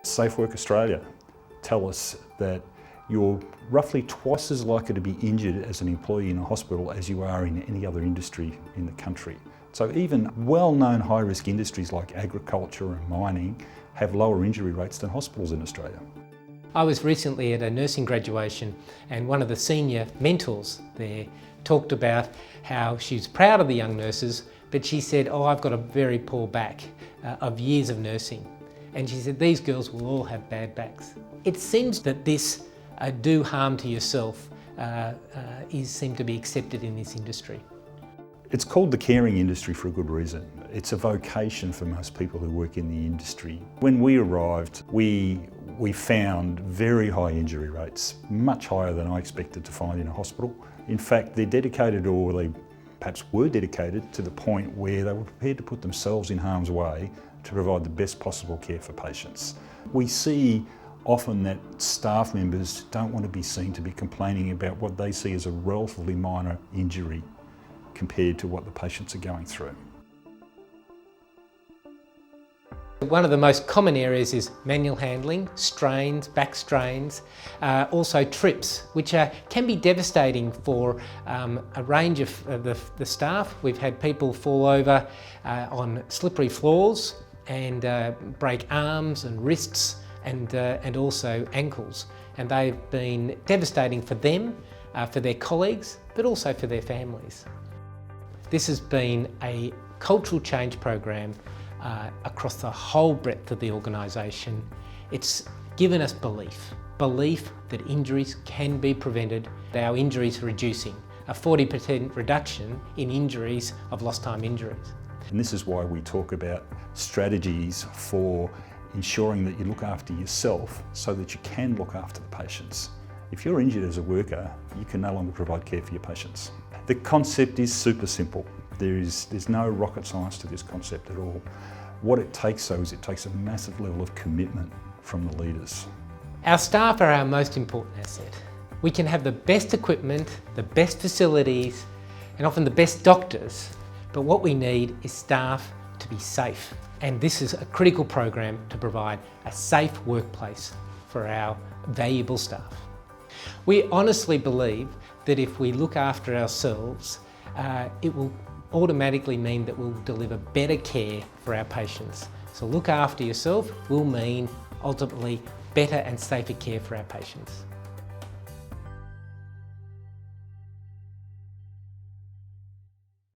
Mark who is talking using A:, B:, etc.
A: Safe Work Australia tell us that you're roughly twice as likely to be injured as an employee in a hospital as you are in any other industry in the country. So even well-known high-risk industries like agriculture and mining have lower injury rates than hospitals in Australia.
B: I was recently at a nursing graduation, and one of the senior mentors there talked about how she's proud of the young nurses, but she said, "Oh, I've got a very poor back of years of nursing." And she said, "These girls will all have bad backs." It seems that this do harm to yourself seem to be accepted in this industry.
A: It's called the caring industry for a good reason. It's a vocation for most people who work in the industry. When we arrived, we found very high injury rates, much higher than I expected to find in a hospital. In fact, they're dedicated, or they perhaps were dedicated, to the point where they were prepared to put themselves in harm's way to provide the best possible care for patients. We see often that staff members don't want to be seen to be complaining about what they see as a relatively minor injury compared to what the patients are going through.
B: One of the most common areas is manual handling, strains, back strains, also trips, which can be devastating for a range of the staff. We've had people fall over on slippery floors and break arms and wrists and also ankles. And they've been devastating for them, for their colleagues, but also for their families. This has been a cultural change program across the whole breadth of the organisation. It's given us belief that injuries can be prevented. Our injuries are reducing, a 40% reduction in injuries of lost time injuries.
A: And this is why we talk about strategies for ensuring that you look after yourself so that you can look after the patients. If you're injured as a worker, you can no longer provide care for your patients. The concept is super simple. There's no rocket science to this concept at all. What it takes though is it takes a massive level of commitment from the leaders.
B: Our staff are our most important asset. We can have the best equipment, the best facilities, and often the best doctors, but what we need is staff to be safe. And this is a critical program to provide a safe workplace for our valuable staff. We honestly believe that if we look after ourselves, it will automatically mean that we'll deliver better care for our patients. So look after yourself will mean ultimately better and safer care for our patients.